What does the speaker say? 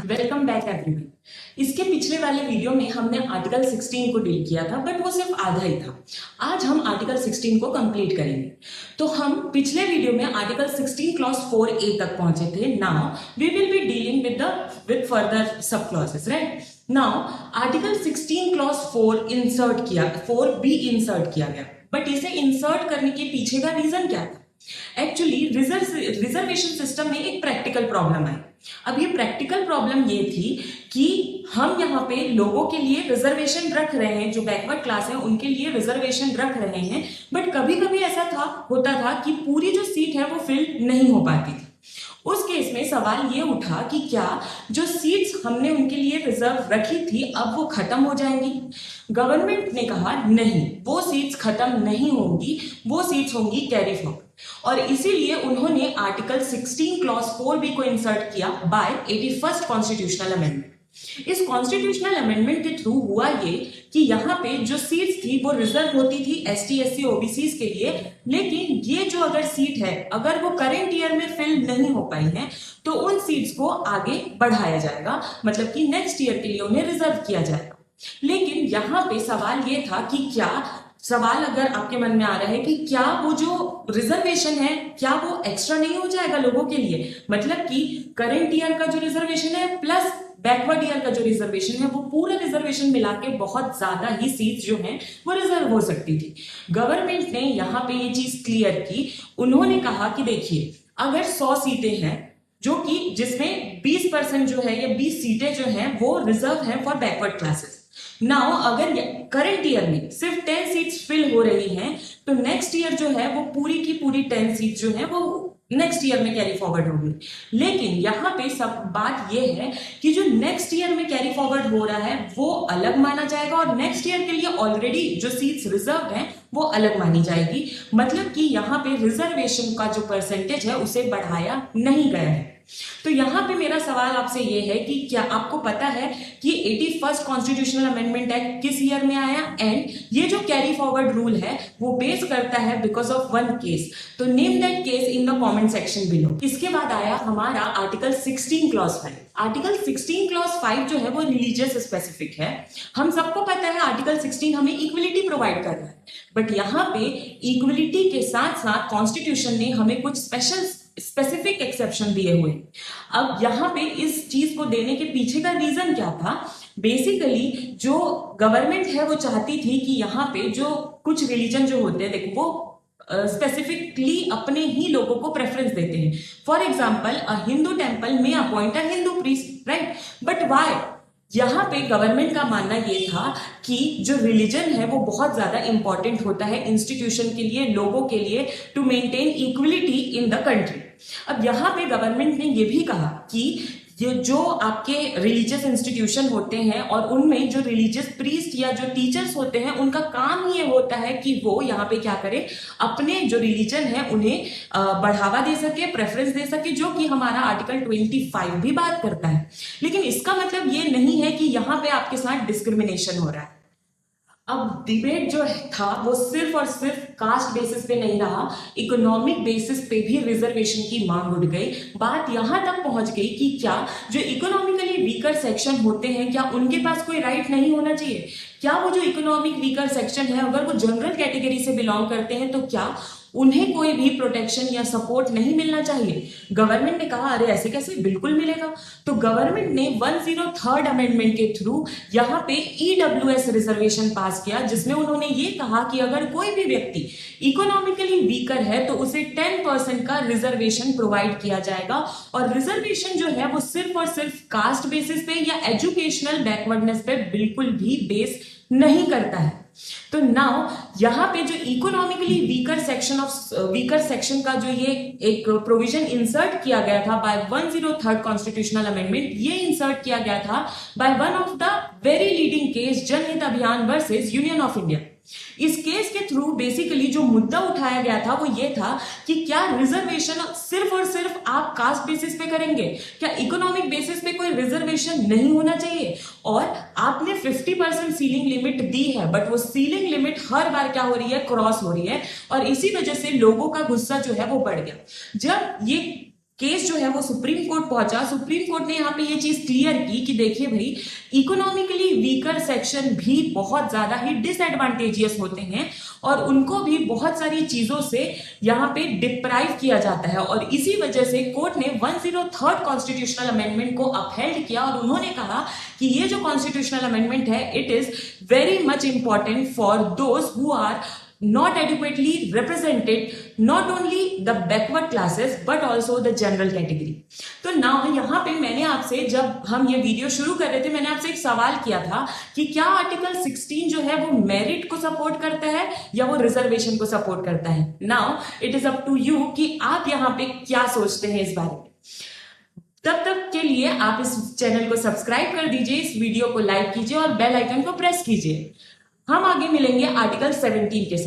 Welcome back everyone. इसके पिछले वाले वीडियो में हमने आर्टिकल 16 को डील किया था, बट वो सिर्फ आधा ही था। आज हम आर्टिकल 16 को कंप्लीट करेंगे। तो हम पिछले वीडियो में आर्टिकल 16 क्लॉज 4A तक पहुंचे थे। Now we will be dealing with further sub clauses, right. Now article 16 clause 4B insert किया गया, बट इसे इंसर्ट करने के पीछे का रीजन क्या था? एक्चुअली रिजर्वेशन सिस्टम में एक प्रैक्टिकल प्रॉब्लम आई। अब ये प्रैक्टिकल प्रॉब्लम ये थी कि हम यहाँ पे लोगों के लिए रिजर्वेशन रख रहे हैं, जो बैकवर्ड क्लास है उनके लिए रिजर्वेशन रख रहे हैं, बट कभी कभी ऐसा होता था कि पूरी जो सीट है वो फिल नहीं हो पाती थी। उस केस में सवाल ये उठा कि क्या जो सीट्स हमने उनके लिए रिजर्व रखी थी अब वो खत्म हो जाएंगी? गवर्नमेंट ने कहा नहीं, वो सीट्स खत्म नहीं होंगी, वो सीट्स होंगी कैरी फॉरवर्ड। और इसीलिए उन्होंने आर्टिकल 16 क्लॉज 4B को इंसर्ट किया बाय 81st कॉन्स्टिट्यूशनल अमेंडमेंट। इस कॉन्स्टिट्यूशनल अमेंडमेंट के थ्रू हुआ ये कि यहाँ पे जो सीट्स थी वो रिजर्व होती थी ST SC OBCs के लिए, लेकिन ये जो अगर सीट है अगर वो करेंट ईयर में फिल नहीं हो पाई है तो उन सीट्स को आगे बढ़ाया जाएगा, मतलब कि नेक्स्ट ईयर के लिए उन्हें रिजर्व किया जाएगा। लेकिन यहाँ पे सवाल ये था कि सवाल अगर आपके मन में आ रहा है कि क्या वो जो रिजर्वेशन है क्या वो एक्स्ट्रा नहीं हो जाएगा लोगों के लिए? मतलब कि करेंट ईयर का जो रिजर्वेशन है प्लस बैकवर्ड ईयर का जो रिजर्वेशन है वो पूरा रिजर्वेशन मिला के बहुत ज्यादा ही सीट्स जो हैं वो रिजर्व हो सकती थी। गवर्नमेंट ने यहाँ पे ये चीज क्लियर की। उन्होंने कहा कि देखिए, अगर 100 सीटें हैं जो कि जिसमें 20% जो है या 20 सीटें जो हैं वो रिजर्व हैं फॉर बैकवर्ड क्लासेस। नाउ अगर करंट ईयर में सिर्फ 10 सीट्स फिल हो रही हैं तो नेक्स्ट ईयर जो है वो पूरी की पूरी 10 सीट्स जो है वो नेक्स्ट ईयर में कैरी फॉरवर्ड होगी। लेकिन यहाँ पे सब बात ये है कि जो नेक्स्ट ईयर में कैरी फॉरवर्ड हो रहा है वो अलग माना जाएगा और नेक्स्ट ईयर के लिए ऑलरेडी जो सीट्स रिजर्व हैं वो अलग मानी जाएगी। मतलब कि यहाँ पे रिजर्वेशन का जो परसेंटेज है उसे बढ़ाया नहीं गया है। तो यहाँ पे मेरा सवाल आपसे ये है कि क्या आपको पता है कि 81st कॉन्स्टिट्यूशनल अमेंडमेंट एक्ट किस ईयर में आया? एंड ये जो कैरी फॉरवर्ड रूल है वो बेस करता है बिकॉज ऑफ वन केस। तो name that case in the comment section below. इसके बाद आया हमारा आर्टिकल 16 क्लॉज 5। आर्टिकल 16 क्लॉज 5 जो है वो रिलीजियस स्पेसिफिक है। हम सबको पता है आर्टिकल 16 हमें इक्वलिटी प्रोवाइड कर रहा है, बट यहाँ पे इक्वलिटी के साथ साथ कॉन्स्टिट्यूशन ने हमें कुछ स्पेसिफिक एक्सेप्शन दिए हुए। अब यहाँ पे इस चीज को देने के पीछे का रीजन क्या था? बेसिकली जो गवर्नमेंट है वो चाहती थी कि यहाँ पे जो कुछ रिलीजन जो होते हैं, देखो वो स्पेसिफिकली अपने ही लोगों को प्रेफरेंस देते हैं। For example, a Hindu temple में appoint a Hindu priest, right? But why? यहाँ पे गवर्नमेंट का मानना ये था कि जो रिलीजन है वो बहुत ज्यादा इंपॉर्टेंट होता है इंस्टीट्यूशन के लिए, लोगों के लिए, to maintain equality in the country. अब यहाँ पे गवर्नमेंट ने ये भी कहा कि जो आपके रिलीजियस इंस्टीट्यूशन होते हैं और उनमें जो रिलीजियस प्रीस्ट या जो टीचर्स होते हैं उनका काम ही ये होता है कि वो यहाँ पे क्या करें, अपने जो रिलीजन है उन्हें बढ़ावा दे सके, प्रेफरेंस दे सके, जो कि हमारा आर्टिकल 25 भी बात करता है। लेकिन इसका मतलब ये नहीं है कि यहाँ पे आपके साथ डिस्क्रिमिनेशन हो रहा है। अब डिबेट जो था वो सिर्फ और सिर्फ कास्ट बेसिस पे नहीं रहा, इकोनॉमिक बेसिस पे भी रिजर्वेशन की मांग उठ गई। बात यहां तक पहुंच गई कि क्या जो इकोनॉमिकली वीकर सेक्शन होते हैं क्या उनके पास कोई राइट नहीं होना चाहिए? क्या वो जो इकोनॉमिक वीकर सेक्शन है अगर वो जनरल कैटेगरी से बिलोंग करते हैं तो क्या उन्हें कोई भी प्रोटेक्शन या सपोर्ट नहीं मिलना चाहिए? गवर्नमेंट ने कहा अरे ऐसे कैसे, बिल्कुल मिलेगा। तो गवर्नमेंट ने 103rd अमेंडमेंट के थ्रू यहाँ पे EWS रिजर्वेशन पास किया, जिसमें उन्होंने ये कहा कि अगर कोई भी व्यक्ति इकोनॉमिकली वीकर है तो उसे 10% का रिजर्वेशन प्रोवाइड किया जाएगा। और रिजर्वेशन जो है वो सिर्फ और सिर्फ कास्ट बेसिस पे या एजुकेशनल बैकवर्डनेस पे बिल्कुल भी बेस नहीं करता है। तो नाउ यहाँ पे जो इकोनॉमिकली वीकर सेक्शन का जो ये एक प्रोविजन इंसर्ट किया गया था बाय 103rd कॉन्स्टिट्यूशनल अमेंडमेंट, ये इंसर्ट किया गया था by one of the very leading case, जनहित अभियान वर्सेस यूनियन ऑफ इंडिया। इस केस के थ्रू बेसिकली जो मुद्दा उठाया गया था वो ये था कि क्या रिजर्वेशन सिर्फ और सिर्फ आप कास्ट बेसिस पे करेंगे? क्या इकोनॉमिक बेसिस पे कोई रिजर्वेशन नहीं होना चाहिए? और आपने 50% सीलिंग लिमिट दी है, बट वो सीलिंग लिमिट हर बार क्या हो रही है, क्रॉस हो रही है, और इसी वजह से लोगों का गुस्सा जो है वो बढ़ गया। जब ये केस जो है वो सुप्रीम कोर्ट पहुंचा। सुप्रीम कोर्ट ने यहाँ पे ये चीज क्लियर की कि देखिए भाई, इकोनॉमिकली वीकर सेक्शन भी बहुत ज्यादा ही डिसएडवांटेजियस होते हैं और उनको भी बहुत सारी चीजों से यहाँ पे डिप्राइव किया जाता है, और इसी वजह से कोर्ट ने 103rd कॉन्स्टिट्यूशनल अमेंडमेंट को अपहेल्ड किया और उन्होंने कहा कि ये जो कॉन्स्टिट्यूशनल अमेंडमेंट है it is very much important for those who are not adequately represented, not only the backward classes but also the general category। तो नाउ यहाँ पे मैंने आपसे, जब हम ये वीडियो शुरू कर रहे थे, मैंने आपसे एक सवाल किया था कि क्या आर्टिकल 16 जो है वो मेरिट को सपोर्ट करता है या वो रिजर्वेशन को सपोर्ट करता है। Now it is up to you कि आप यहाँ पे क्या सोचते हैं इस बारे में। तब तक के लिए आप इस चैनल को सब्सक्राइब कर दीजिए, इस वीडियो को लाइक कीजिए और बेल आइकन को प्रेस कीजिए। हम आगे मिलेंगे आर्टिकल 17 के साथ।